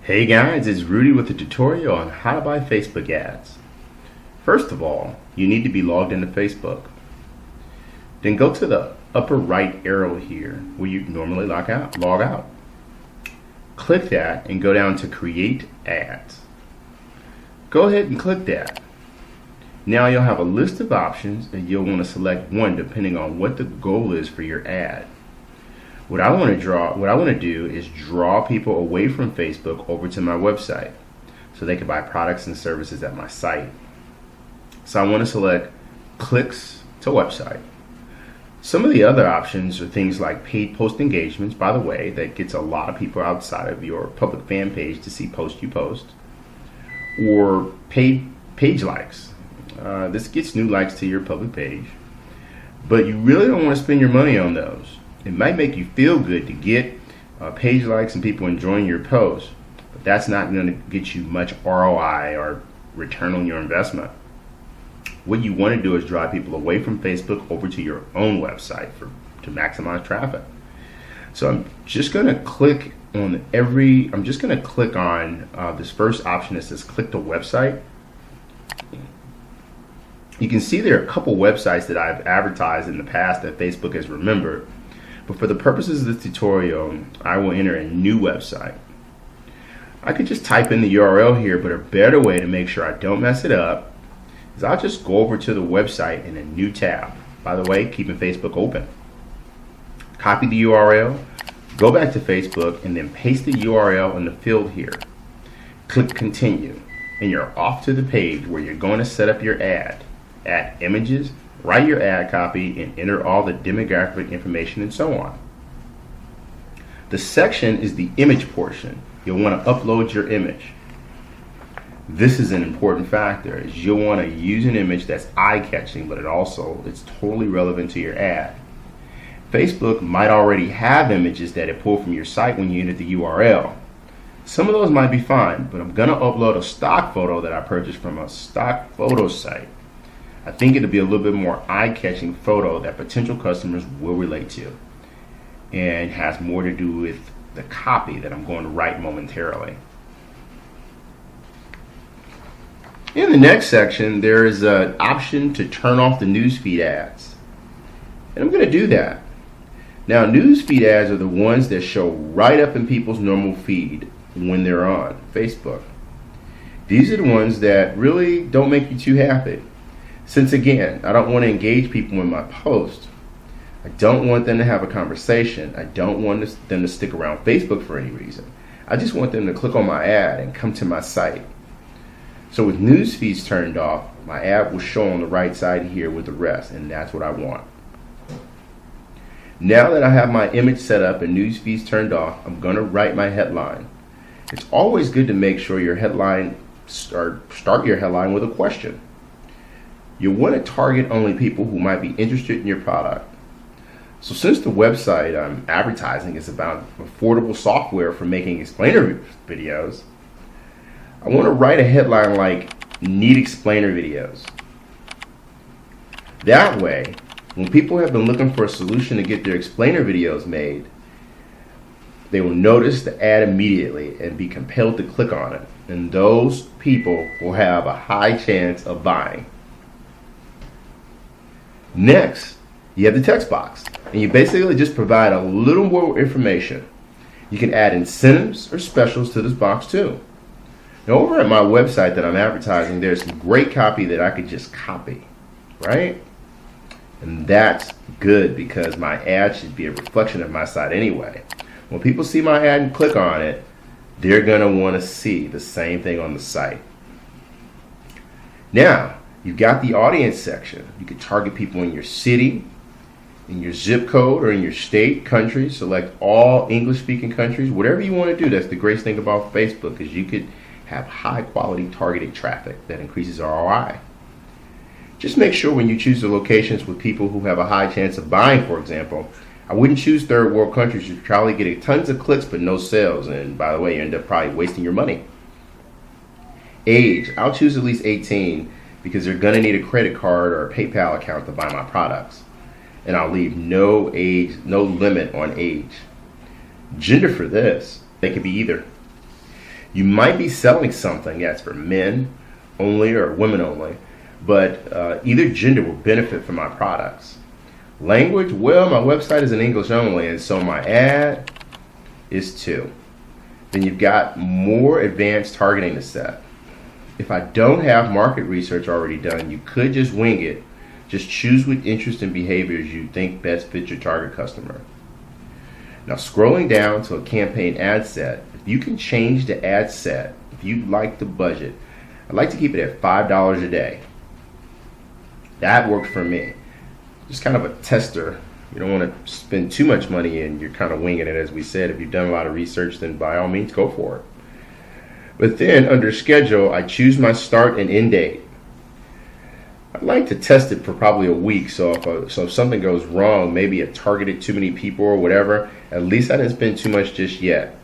Hey guys, it's Rudy with a tutorial on how to buy Facebook ads. First of all, you need to be logged into Facebook. Then go to the upper right arrow here where you normally log out. Click that and go down to Create Ads. Go ahead and click that. Now you'll have a list of options and you'll want to select one depending on what the goal is for your ad. What I want to do is draw people away from Facebook over to my website so they can buy products and services at my site. So I want to select clicks to website. Some of the other options are things like paid post engagements, by the way, that gets a lot of people outside of your public fan page to see posts you post, or paid page likes. This gets new likes to your public page, but you really don't want to spend your money on those. It might make you feel good to get page likes and people enjoying your posts, but that's not going to get you much ROI or return on your investment. What you want to do is drive people away from Facebook over to your own website to maximize traffic. So I'm just going to click on this first option that says click to website. You can see there are a couple websites that I've advertised in the past that Facebook has remembered. But for the purposes of this tutorial, I will enter a new website. I could just type in the URL here, but a better way to make sure I don't mess it up is I'll just go over to the website in a new tab. By the way, keeping Facebook open. Copy the URL, go back to Facebook, and then paste the URL in the field here. Click Continue, and you're off to the page where you're going to set up your ad. Add images, write your ad copy, and enter all the demographic information and so on. The section is the image portion. You'll want to upload your image. This is an important factor, as you'll want to use an image that's eye-catching, but it's totally relevant to your ad. Facebook might already have images that it pulled from your site when you entered the URL. Some of those might be fine, but I'm going to upload a stock photo that I purchased from a stock photo site. I think it'll be a little bit more eye-catching photo that potential customers will relate to, and has more to do with the copy that I'm going to write momentarily. In the next section, there is an option to turn off the newsfeed ads, and I'm going to do that. Now, newsfeed ads are the ones that show right up in people's normal feed when they're on Facebook. These are the ones that really don't make you too happy. Since again, I don't want to engage people in my post. I don't want them to have a conversation. I don't want them to stick around Facebook for any reason. I just want them to click on my ad and come to my site. So with news feeds turned off, my ad will show on the right side here with the rest, and that's what I want. Now that I have my image set up and news feeds turned off, I'm going to write my headline. It's always good to make sure your headline start your headline with a question. You'll want to target only people who might be interested in your product. So since the website I'm advertising is about affordable software for making explainer videos, I want to write a headline like "Need explainer videos." That way, when people have been looking for a solution to get their explainer videos made, they will notice the ad immediately and be compelled to click on it. And those people will have a high chance of buying. Next, you have the text box, and you basically just provide a little more information. You can add incentives or specials to this box too. Now, over at my website that I'm advertising, there's some great copy that I could just copy, right? And that's good because my ad should be a reflection of my site anyway. When people see my ad and click on it, they're going to want to see the same thing on the site. Now, you've got the audience section. You can target people in your city, in your zip code, or in your state, country. Select all English-speaking countries. Whatever you want to do, that's the great thing about Facebook, is you could have high-quality targeted traffic that increases ROI. Just make sure when you choose the locations with people who have a high chance of buying, for example, I wouldn't choose third world countries. You're probably getting tons of clicks but no sales, and by the way, you end up probably wasting your money. Age, I'll choose at least 18 because they're going to need a credit card or a PayPal account to buy my products. And I'll leave no limit on age. Gender for this, they could be either. You might be selling something that's for men only or women only, but either gender will benefit from my products. Language, well, my website is in English only, and so my ad is too. Then you've got more advanced targeting to set. If I don't have market research already done, you could just wing it. Just choose which interests and behaviors you think best fit your target customer. Now, scrolling down to a campaign ad set, if you can change the ad set, if you like the budget, I'd like to keep it at $5 a day. That works for me. Just kind of a tester. You don't want to spend too much money and you're kind of winging it, as we said. If you've done a lot of research, then by all means, go for it. But then under schedule, I choose my start and end date. I'd like to test it for probably a week. So if something goes wrong, maybe it targeted too many people or whatever, at least I didn't spend too much just yet.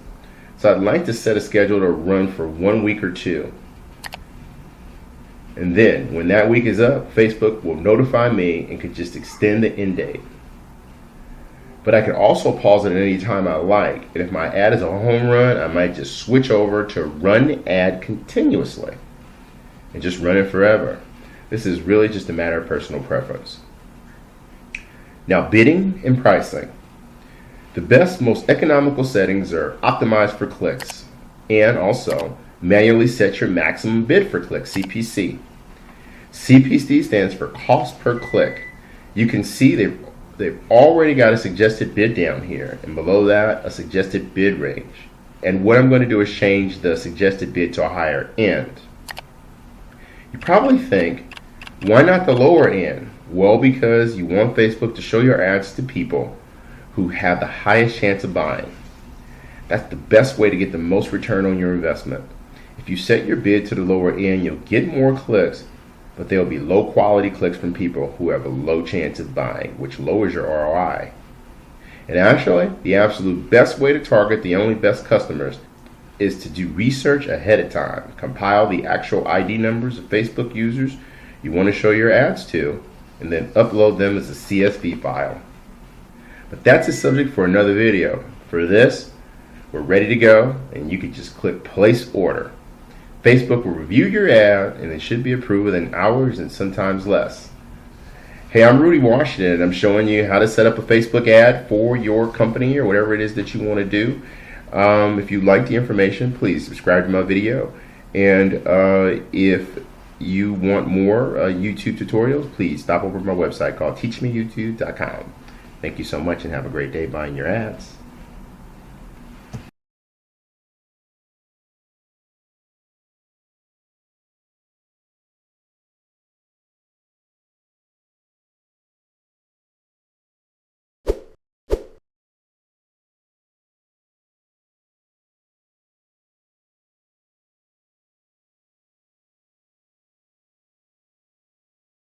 So I'd like to set a schedule to run for 1 week or two. And then when that week is up, Facebook will notify me and could just extend the end date. But I can also pause it at any time I like. And if my ad is a home run, I might just switch over to run the ad continuously and just run it forever. This is really just a matter of personal preference. Now, bidding and pricing. The best, most economical settings are optimized for clicks, and also manually set your maximum bid for click, CPC. CPC stands for cost per click. You can see they've already got a suggested bid down here, and below that, a suggested bid range. And what I'm going to do is change the suggested bid to a higher end. You probably think, why not the lower end? Well, because you want Facebook to show your ads to people who have the highest chance of buying. That's the best way to get the most return on your investment. If you set your bid to the lower end, you'll get more clicks, but they'll be low quality clicks from people who have a low chance of buying, which lowers your ROI. And actually, the absolute best way to target the only best customers is to do research ahead of time. Compile the actual ID numbers of Facebook users you want to show your ads to, and then upload them as a CSV file. But that's a subject for another video. For this, we're ready to go, and you can just click place order. Facebook will review your ad, and it should be approved within hours and sometimes less. Hey, I'm Rudy Washington, and I'm showing you how to set up a Facebook ad for your company or whatever it is that you want to do. If you like the information, please subscribe to my video. And if you want more YouTube tutorials, please stop over to my website called teachmeyoutube.com. Thank you so much, and have a great day buying your ads.